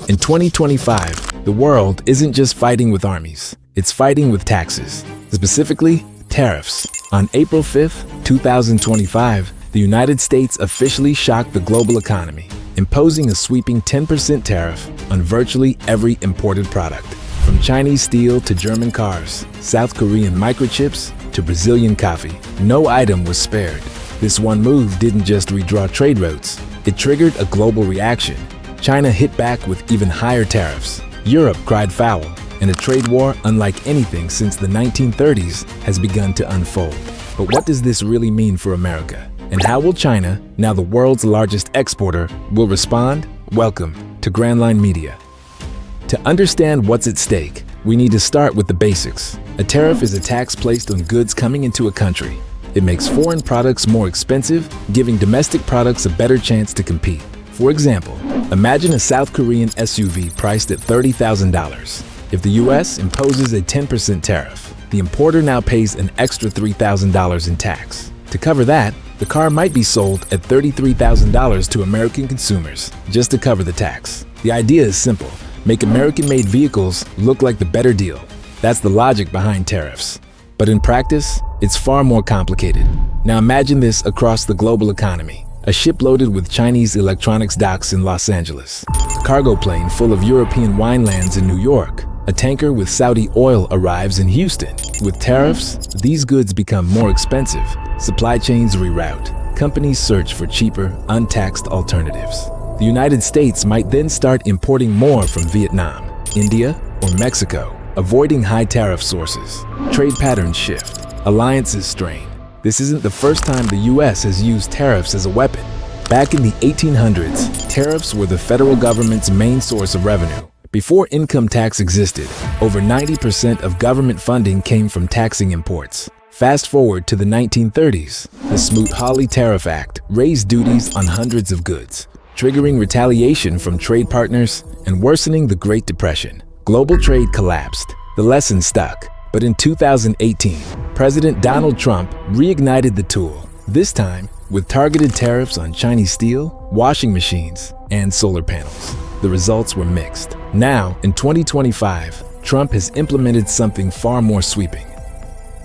In 2025, the world isn't just fighting with armies, it's fighting with taxes, specifically tariffs. On April 5, 2025, the United States officially shocked the global economy, imposing a sweeping 10% tariff on virtually every imported product. From Chinese steel to German cars, South Korean microchips to Brazilian coffee, no item was spared. This one move didn't just redraw trade routes, it triggered a global reaction. China hit back with even higher tariffs. Europe cried foul, and a trade war unlike anything since the 1930s has begun to unfold. But what does this really mean for America? And how will China, now the world's largest exporter, will respond? Welcome to Grandline Media. To understand what's at stake, we need to start with the basics. A tariff is a tax placed on goods coming into a country. It makes foreign products more expensive, giving domestic products a better chance to compete. For example, imagine a South Korean SUV priced at $30,000. If the US imposes a 10% tariff, the importer now pays an extra $3,000 in tax. To cover that, the car might be sold at $33,000 to American consumers, just to cover the tax. The idea is simple: make American-made vehicles look like the better deal. That's the logic behind tariffs. But in practice, it's far more complicated. Now imagine this across the global economy. A ship loaded with Chinese electronics docks in Los Angeles. A cargo plane full of European wine lands in New York. A tanker with Saudi oil arrives in Houston. With tariffs, these goods become more expensive. Supply chains reroute. Companies search for cheaper, untaxed alternatives. The United States might then start importing more from Vietnam, India, or Mexico, avoiding high tariff sources. Trade patterns shift. Alliances strain. This isn't the first time the US has used tariffs as a weapon. Back in the 1800s, tariffs were the federal government's main source of revenue. Before income tax existed, over 90% of government funding came from taxing imports. Fast forward to the 1930s, the Smoot-Hawley Tariff Act raised duties on hundreds of goods, triggering retaliation from trade partners and worsening the Great Depression. Global trade collapsed. The lesson stuck. But in 2018, President Donald Trump reignited the tool, this time with targeted tariffs on Chinese steel, washing machines, and solar panels. The results were mixed. Now, in 2025, Trump has implemented something far more sweeping: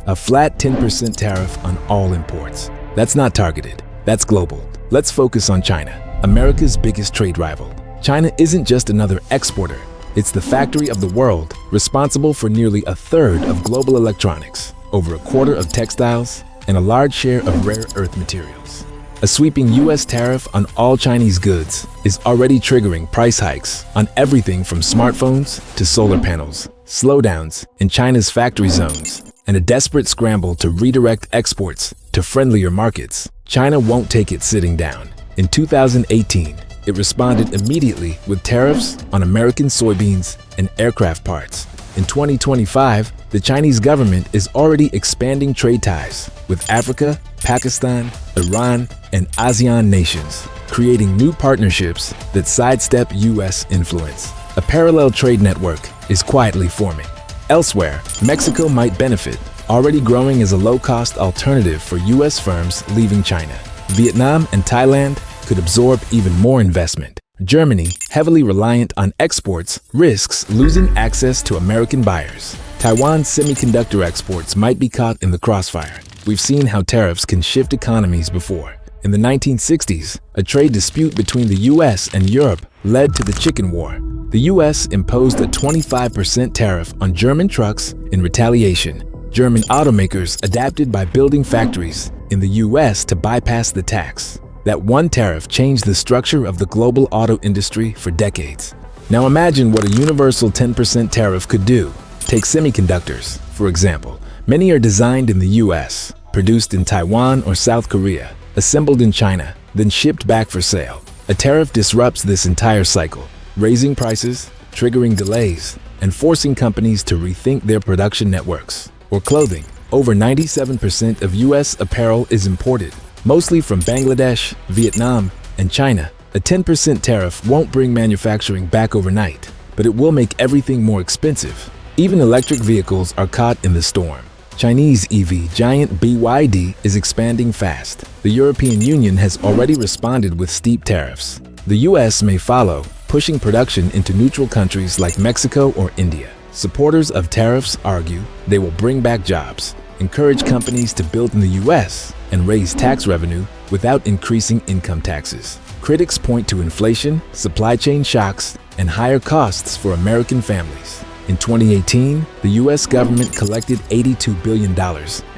a flat 10% tariff on all imports. That's not targeted, that's global. Let's focus on China, America's biggest trade rival. China isn't just another exporter. It's the factory of the world, responsible for nearly a third of global electronics, over a quarter of textiles, and a large share of rare earth materials. A sweeping US tariff on all Chinese goods is already triggering price hikes on everything from smartphones to solar panels, slowdowns in China's factory zones, and a desperate scramble to redirect exports to friendlier markets. China won't take it sitting down. In 2018, it responded immediately with tariffs on American soybeans and aircraft parts. In 2025, the Chinese government is already expanding trade ties with Africa, Pakistan, Iran, and ASEAN nations, creating new partnerships that sidestep US influence. A parallel trade network is quietly forming. Elsewhere, Mexico might benefit, already growing as a low-cost alternative for US firms leaving China. Vietnam and Thailand could absorb even more investment. Germany, heavily reliant on exports, risks losing access to American buyers. Taiwan's semiconductor exports might be caught in the crossfire. We've seen how tariffs can shift economies before. In the 1960s, a trade dispute between the US and Europe led to the Chicken War. The US imposed a 25% tariff on German trucks in retaliation. German automakers adapted by building factories in the US to bypass the tax. That one tariff changed the structure of the global auto industry for decades. Now imagine what a universal 10% tariff could do. Take semiconductors, for example. Many are designed in the US, produced in Taiwan or South Korea, assembled in China, then shipped back for sale. A tariff disrupts this entire cycle, raising prices, triggering delays, and forcing companies to rethink their production networks. Or clothing. Over 97% of US apparel is imported, mostly from Bangladesh, Vietnam, and China. A 10% tariff won't bring manufacturing back overnight, but it will make everything more expensive. Even electric vehicles are caught in the storm. Chinese EV giant BYD is expanding fast. The European Union has already responded with steep tariffs. The US may follow, pushing production into neutral countries like Mexico or India. Supporters of tariffs argue they will bring back jobs, encourage companies to build in the U.S., and raise tax revenue without increasing income taxes. Critics point to inflation, supply chain shocks, and higher costs for American families. In 2018, the U.S. government collected $82 billion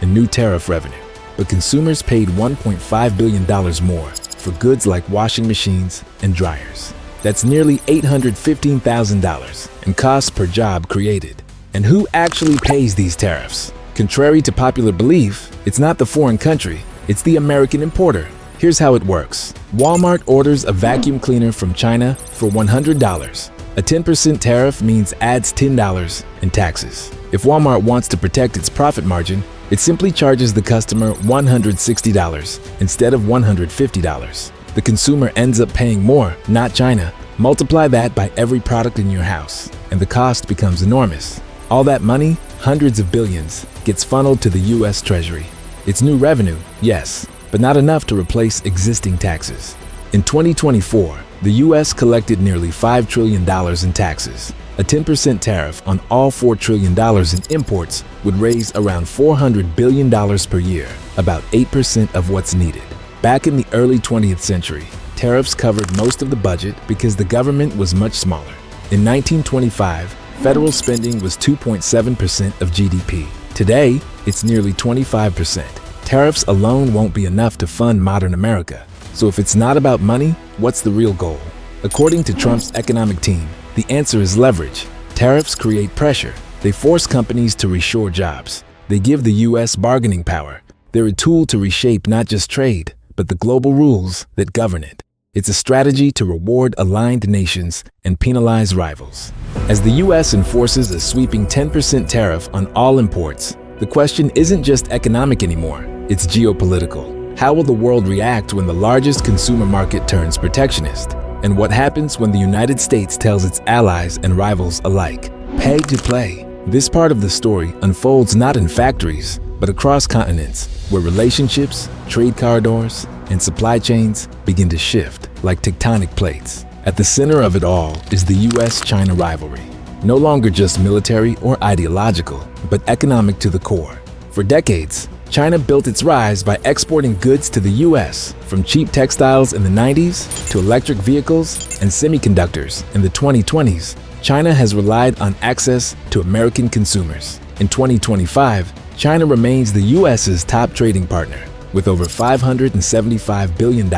in new tariff revenue, but consumers paid $1.5 billion more for goods like washing machines and dryers. That's nearly $815,000 in costs per job created. And who actually pays these tariffs? Contrary to popular belief, it's not the foreign country, it's the American importer. Here's how it works. Walmart orders a vacuum cleaner from China for $100. A 10% tariff means adds $10 in taxes. If Walmart wants to protect its profit margin, it simply charges the customer $160 instead of $150. The consumer ends up paying more, not China. Multiply that by every product in your house, and the cost becomes enormous. All that money, hundreds of billions, gets funneled to the U.S. Treasury. It's new revenue, yes, but not enough to replace existing taxes. In 2024, the U.S. collected nearly $5 trillion in taxes. A 10% tariff on all $4 trillion in imports would raise around $400 billion per year, about 8% of what's needed. Back in the early 20th century, tariffs covered most of the budget because the government was much smaller. In 1925, federal spending was 2.7% of GDP. Today, it's nearly 25%. Tariffs alone won't be enough to fund modern America. So if it's not about money, what's the real goal? According to Trump's economic team, the answer is leverage. Tariffs create pressure. They force companies to reshore jobs. They give the U.S. bargaining power. They're a tool to reshape not just trade, but the global rules that govern it. It's a strategy to reward aligned nations and penalize rivals. As the U.S. enforces a sweeping 10% tariff on all imports, the question isn't just economic anymore, it's geopolitical. How will the world react when the largest consumer market turns protectionist? And what happens when the United States tells its allies and rivals alike, pay to play? This part of the story unfolds not in factories, but across continents, where relationships, trade corridors, and supply chains begin to shift like tectonic plates. At the center of it all is the US-China rivalry, no longer just military or ideological, but economic to the core. For decades, China built its rise by exporting goods to the US, from cheap textiles in the 90s to electric vehicles and semiconductors in the 2020s. China has relied on access to American consumers. In 2025, China remains the US's top trading partner, with over $575 billion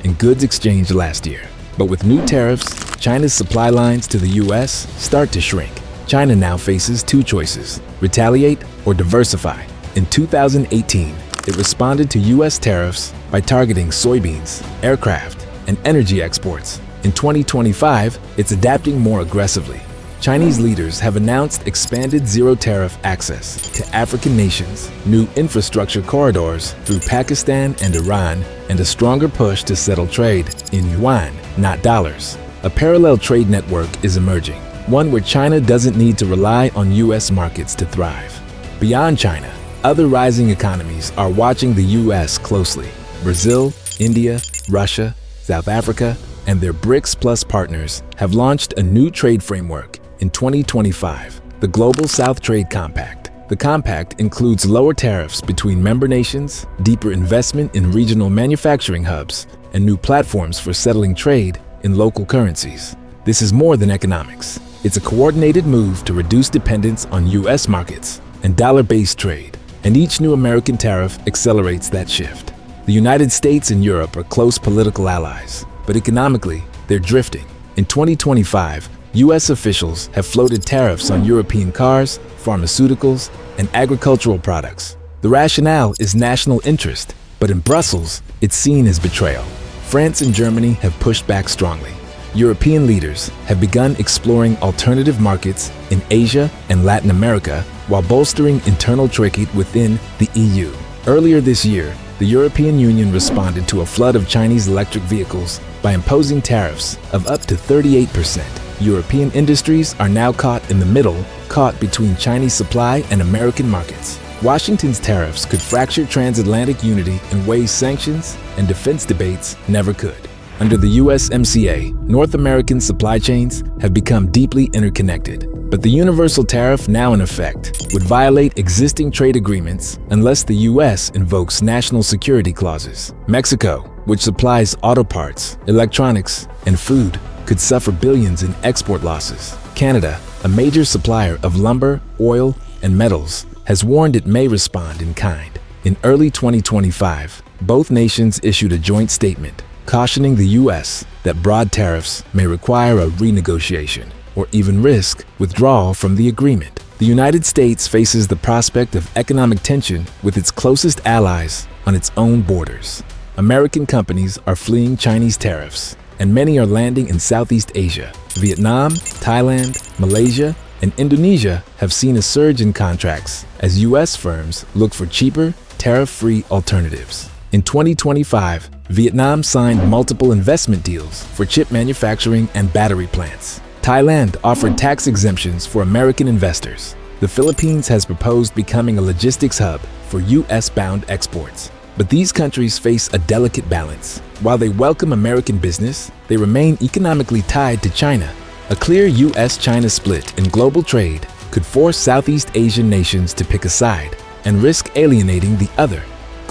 in goods exchanged last year. But with new tariffs, China's supply lines to the US start to shrink. China now faces two choices: retaliate or diversify. In 2018, it responded to US tariffs by targeting soybeans, aircraft, and energy exports. In 2025, it's adapting more aggressively. Chinese leaders have announced expanded zero-tariff access to African nations, new infrastructure corridors through Pakistan and Iran, and a stronger push to settle trade in yuan, not dollars. A parallel trade network is emerging, one where China doesn't need to rely on US markets to thrive. Beyond China, other rising economies are watching the US closely. Brazil, India, Russia, South Africa, and their BRICS Plus partners have launched a new trade framework in 2025, the Global South Trade Compact. The compact includes lower tariffs between member nations, deeper investment in regional manufacturing hubs, and new platforms for settling trade in local currencies. This is more than economics. It's a coordinated move to reduce dependence on US markets and dollar-based trade, and each new American tariff accelerates that shift. The United States and Europe are close political allies, but economically, they're drifting. In 2025, US officials have floated tariffs on European cars, pharmaceuticals, and agricultural products. The rationale is national interest, but in Brussels, it's seen as betrayal. France and Germany have pushed back strongly. European leaders have begun exploring alternative markets in Asia and Latin America while bolstering internal trade within the EU. Earlier this year, the European Union responded to a flood of Chinese electric vehicles by imposing tariffs of up to 38%. European industries are now caught in the middle, caught between Chinese supply and American markets. Washington's tariffs could fracture transatlantic unity in ways sanctions and defense debates never could. Under the USMCA, North American supply chains have become deeply interconnected. But the universal tariff now in effect would violate existing trade agreements unless the U.S. invokes national security clauses. Mexico, which supplies auto parts, electronics, and food, could suffer billions in export losses. Canada, a major supplier of lumber, oil, and metals, has warned it may respond in kind. In early 2025, both nations issued a joint statement cautioning the U.S. that broad tariffs may require a renegotiation or even risk withdrawal from the agreement. The United States faces the prospect of economic tension with its closest allies on its own borders. American companies are fleeing Chinese tariffs, and many are landing in Southeast Asia. Vietnam, Thailand, Malaysia, and Indonesia have seen a surge in contracts as U.S. firms look for cheaper, tariff-free alternatives. In 2025, Vietnam signed multiple investment deals for chip manufacturing and battery plants. Thailand offered tax exemptions for American investors. The Philippines has proposed becoming a logistics hub for U.S.-bound exports. But these countries face a delicate balance. While they welcome American business, they remain economically tied to China. A clear U.S.-China split in global trade could force Southeast Asian nations to pick a side and risk alienating the other.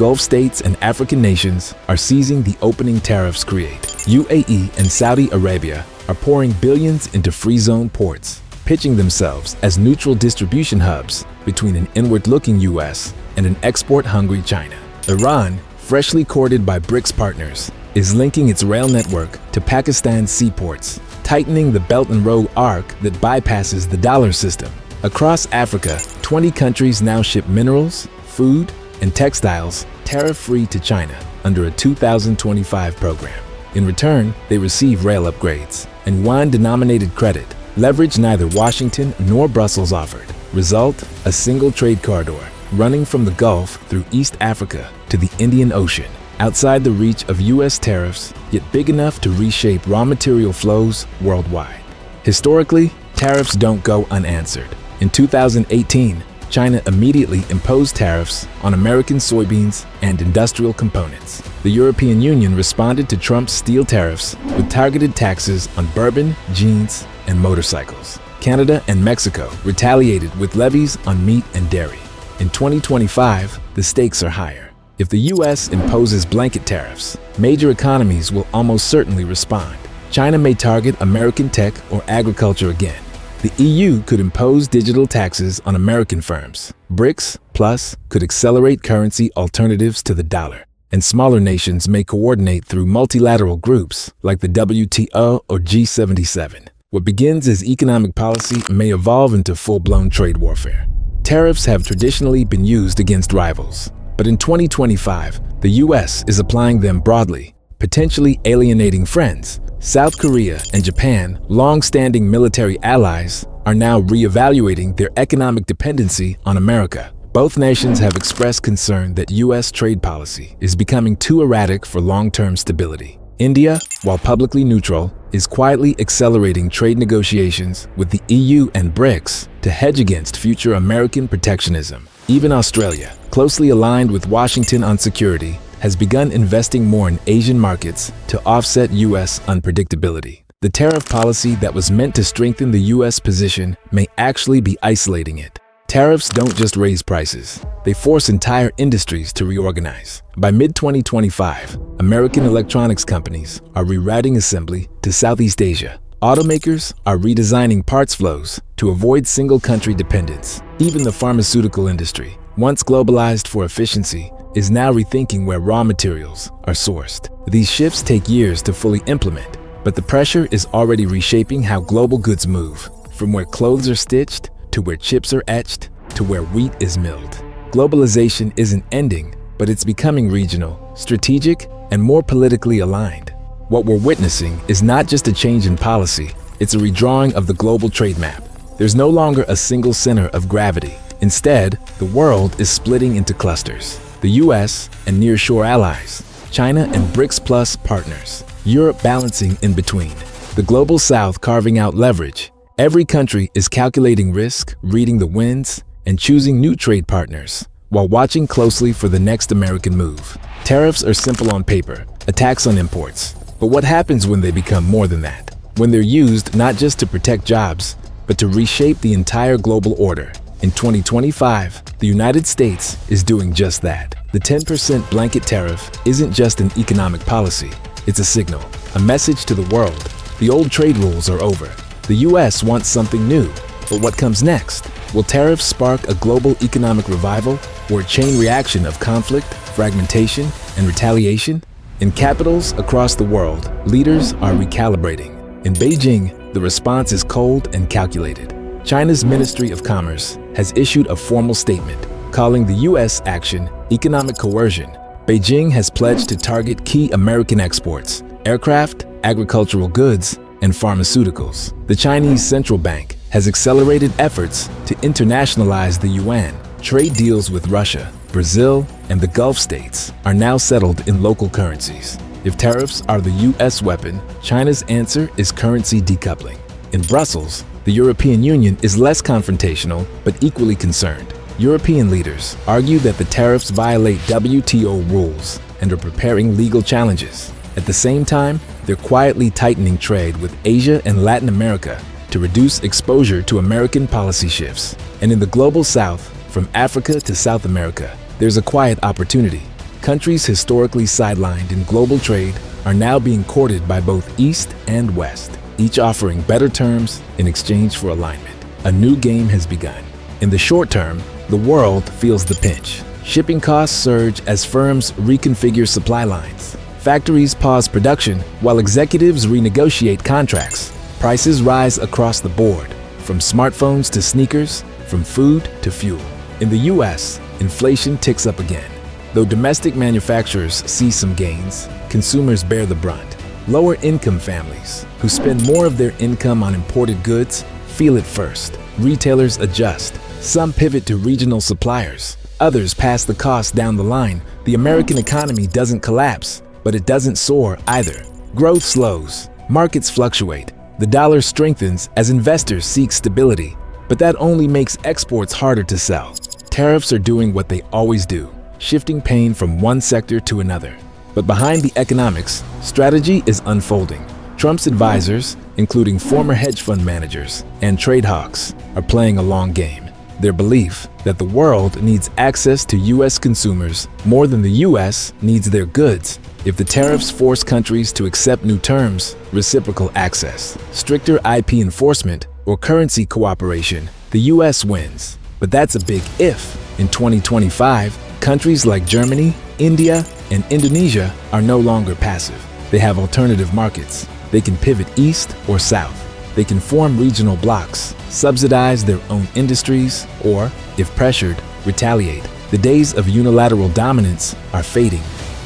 Gulf states and African nations are seizing the opening tariffs create. UAE and Saudi Arabia are pouring billions into free zone ports, pitching themselves as neutral distribution hubs between an inward-looking U.S. and an export-hungry China. Iran, freshly courted by BRICS partners, is linking its rail network to Pakistan's seaports, tightening the Belt and Road arc that bypasses the dollar system. Across Africa, 20 countries now ship minerals, food, and textiles tariff-free to China under a 2025 program. In return, they receive rail upgrades and yuan-denominated credit, leverage neither Washington nor Brussels offered. Result, a single trade corridor running from the Gulf through East Africa to the Indian Ocean, outside the reach of U.S. tariffs, yet big enough to reshape raw material flows worldwide. Historically, tariffs don't go unanswered. In 2018, China immediately imposed tariffs on American soybeans and industrial components. The European Union responded to Trump's steel tariffs with targeted taxes on bourbon, jeans, and motorcycles. Canada and Mexico retaliated with levies on meat and dairy. In 2025, the stakes are higher. If the U.S. imposes blanket tariffs, major economies will almost certainly respond. China may target American tech or agriculture again. The EU could impose digital taxes on American firms. BRICS Plus could accelerate currency alternatives to the dollar. And smaller nations may coordinate through multilateral groups like the WTO or G77. What begins as economic policy may evolve into full-blown trade warfare. Tariffs have traditionally been used against rivals, but in 2025, the U.S. is applying them broadly, potentially alienating friends. South Korea and Japan, long-standing military allies, are now re-evaluating their economic dependency on America. Both nations have expressed concern that U.S. trade policy is becoming too erratic for long-term stability. India, while publicly neutral, is quietly accelerating trade negotiations with the EU and BRICS to hedge against future American protectionism. Even Australia, closely aligned with Washington on security, has begun investing more in Asian markets to offset U.S. unpredictability. The tariff policy that was meant to strengthen the U.S. position may actually be isolating it. Tariffs don't just raise prices, they force entire industries to reorganize. By mid-2025, American electronics companies are rerouting assembly to Southeast Asia. Automakers are redesigning parts flows to avoid single-country dependence. Even the pharmaceutical industry, once globalized for efficiency, is now rethinking where raw materials are sourced. These shifts take years to fully implement, but the pressure is already reshaping how global goods move, from where clothes are stitched, to where chips are etched, to where wheat is milled. Globalization isn't ending, but it's becoming regional, strategic, and more politically aligned. What we're witnessing is not just a change in policy, it's a redrawing of the global trade map. There's no longer a single center of gravity. Instead, the world is splitting into clusters. The US and nearshore allies, China and BRICS Plus partners, Europe balancing in between, the global South carving out leverage. Every country is calculating risk, reading the winds, and choosing new trade partners, while watching closely for the next American move. Tariffs are simple on paper, a tax on imports. But what happens when they become more than that? When they're used not just to protect jobs, but to reshape the entire global order. In 2025, the United States is doing just that. The 10% blanket tariff isn't just an economic policy, it's a signal, a message to the world. The old trade rules are over. The US wants something new. But what comes next? Will tariffs spark a global economic revival or a chain reaction of conflict, fragmentation, and retaliation? In capitals across the world, leaders are recalibrating. In Beijing, the response is cold and calculated. China's Ministry of Commerce has issued a formal statement calling the U.S. action economic coercion. Beijing has pledged to target key American exports, aircraft, agricultural goods, and pharmaceuticals. The Chinese central bank has accelerated efforts to internationalize the yuan. Trade deals with Russia, Brazil, and the Gulf states are now settled in local currencies. If tariffs are the U.S. weapon, China's answer is currency decoupling. In Brussels, the European Union is less confrontational but equally concerned. European leaders argue that the tariffs violate WTO rules and are preparing legal challenges. At the same time, they're quietly tightening trade with Asia and Latin America to reduce exposure to American policy shifts. And in the global south, from Africa to South America, there's a quiet opportunity. Countries historically sidelined in global trade are now being courted by both East and West, each offering better terms in exchange for alignment. A new game has begun. In the short term, the world feels the pinch. Shipping costs surge as firms reconfigure supply lines. Factories pause production while executives renegotiate contracts. Prices rise across the board, from smartphones to sneakers, from food to fuel. In the US, inflation ticks up again. Though domestic manufacturers see some gains, consumers bear the brunt. Lower-income families, who spend more of their income on imported goods, feel it first. Retailers adjust. Some pivot to regional suppliers. Others pass the cost down the line. The American economy doesn't collapse, but it doesn't soar either. Growth slows. Markets fluctuate. The dollar strengthens as investors seek stability, but that only makes exports harder to sell. Tariffs are doing what they always do, shifting pain from one sector to another. But behind the economics, strategy is unfolding. Trump's advisors, including former hedge fund managers and trade hawks, are playing a long game. Their belief that the world needs access to U.S. consumers more than the U.S. needs their goods. If the tariffs force countries to accept new terms, reciprocal access, stricter IP enforcement, or currency cooperation, the U.S. wins. But that's a big if. In 2025, countries like Germany, India, and Indonesia are no longer passive. They have alternative markets. They can pivot east or south. They can form regional blocs, subsidize their own industries, or, if pressured, retaliate. The days of unilateral dominance are fading.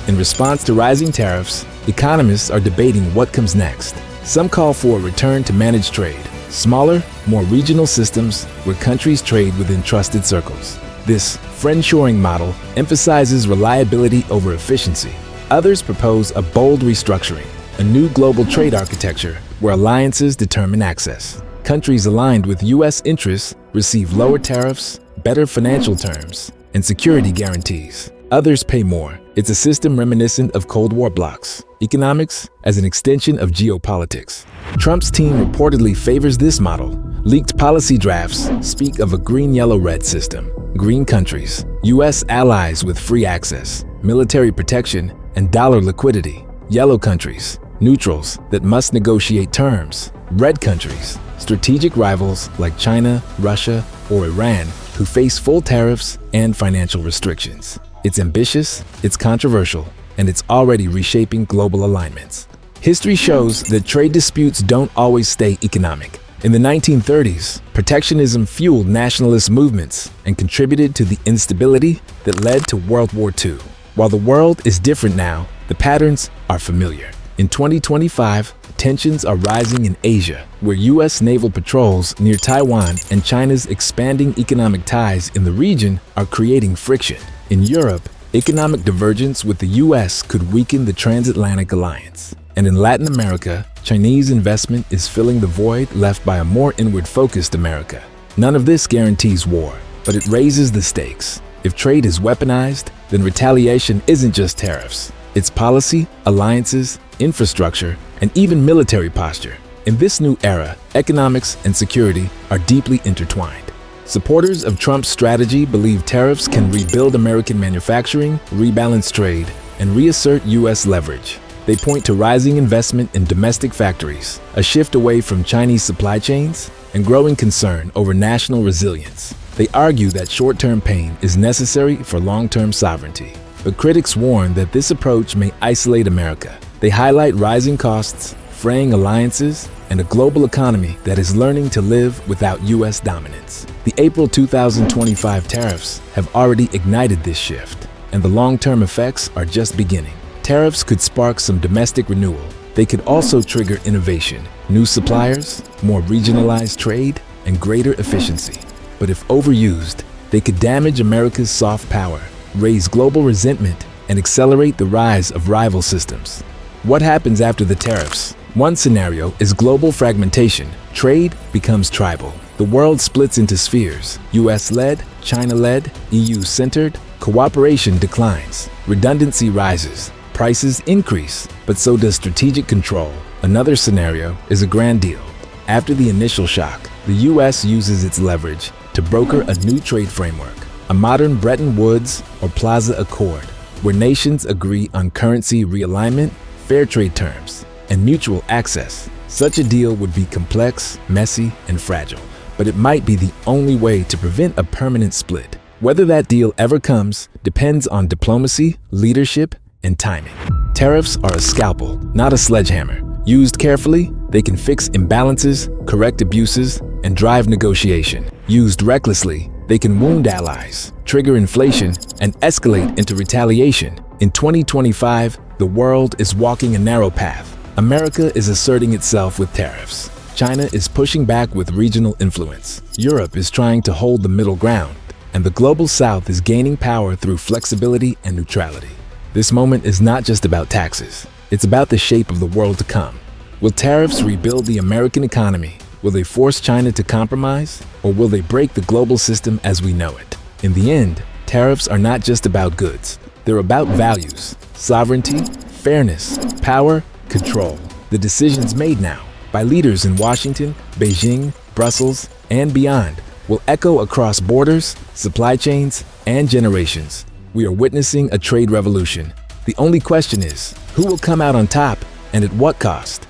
In response to rising tariffs, economists are debating what comes next. Some call for a return to managed trade, smaller, more regional systems where countries trade within trusted circles. This friendshoring model emphasizes reliability over efficiency. Others propose a bold restructuring, a new global trade architecture where alliances determine access. Countries aligned with U.S. interests receive lower tariffs, better financial terms, and security guarantees. Others pay more. It's a system reminiscent of Cold War blocs, economics as an extension of geopolitics. Trump's team reportedly favors this model. Leaked policy drafts speak of a green-yellow-red system. Green countries, U.S. allies with free access, military protection, and dollar liquidity. Yellow countries, neutrals that must negotiate terms. Red countries, strategic rivals like China, Russia, or Iran, who face full tariffs and financial restrictions. It's ambitious, it's controversial, and it's already reshaping global alignments. History shows that trade disputes don't always stay economic. In the 1930s, protectionism fueled nationalist movements and contributed to the instability that led to World War II. While the world is different now, the patterns are familiar. In 2025, tensions are rising in Asia, where U.S. naval patrols near Taiwan and China's expanding economic ties in the region are creating friction. In Europe, economic divergence with the U.S. could weaken the transatlantic alliance. And in Latin America, Chinese investment is filling the void left by a more inward-focused America. None of this guarantees war, but it raises the stakes. If trade is weaponized, then retaliation isn't just tariffs. It's policy, alliances, infrastructure, and even military posture. In this new era, economics and security are deeply intertwined. Supporters of Trump's strategy believe tariffs can rebuild American manufacturing, rebalance trade, and reassert U.S. leverage. They point to rising investment in domestic factories, a shift away from Chinese supply chains, and growing concern over national resilience. They argue that short-term pain is necessary for long-term sovereignty. But critics warn that this approach may isolate America. They highlight rising costs, fraying alliances, and a global economy that is learning to live without U.S. dominance. The April 2025 tariffs have already ignited this shift, and the long-term effects are just beginning. Tariffs could spark some domestic renewal. They could also trigger innovation, new suppliers, more regionalized trade, and greater efficiency. But if overused, they could damage America's soft power, raise global resentment, and accelerate the rise of rival systems. What happens after the tariffs? One scenario is global fragmentation. Trade becomes tribal. The world splits into spheres. US-led, China-led, EU-centered. Cooperation declines. Redundancy rises. Prices increase, but so does strategic control. Another scenario is a grand deal. After the initial shock, the US uses its leverage to broker a new trade framework, a modern Bretton Woods or Plaza Accord, where nations agree on currency realignment, fair trade terms, and mutual access. Such a deal would be complex, messy, and fragile, but it might be the only way to prevent a permanent split. Whether that deal ever comes depends on diplomacy, leadership, and timing. Tariffs are a scalpel, not a sledgehammer. Used carefully, they can fix imbalances, correct abuses, and drive negotiation. Used recklessly, they can wound allies, trigger inflation, and escalate into retaliation. In 2025, the world is walking a narrow path. America is asserting itself with tariffs. China is pushing back with regional influence. Europe is trying to hold the middle ground, and the global South is gaining power through flexibility and neutrality. This moment is not just about taxes. It's about the shape of the world to come. Will tariffs rebuild the American economy? Will they force China to compromise? Or will they break the global system as we know it? In the end, tariffs are not just about goods. They're about values, sovereignty, fairness, power, control. The decisions made now by leaders in Washington, Beijing, Brussels, and beyond will echo across borders, supply chains, and generations. We are witnessing a trade revolution. The only question is, who will come out on top and at what cost?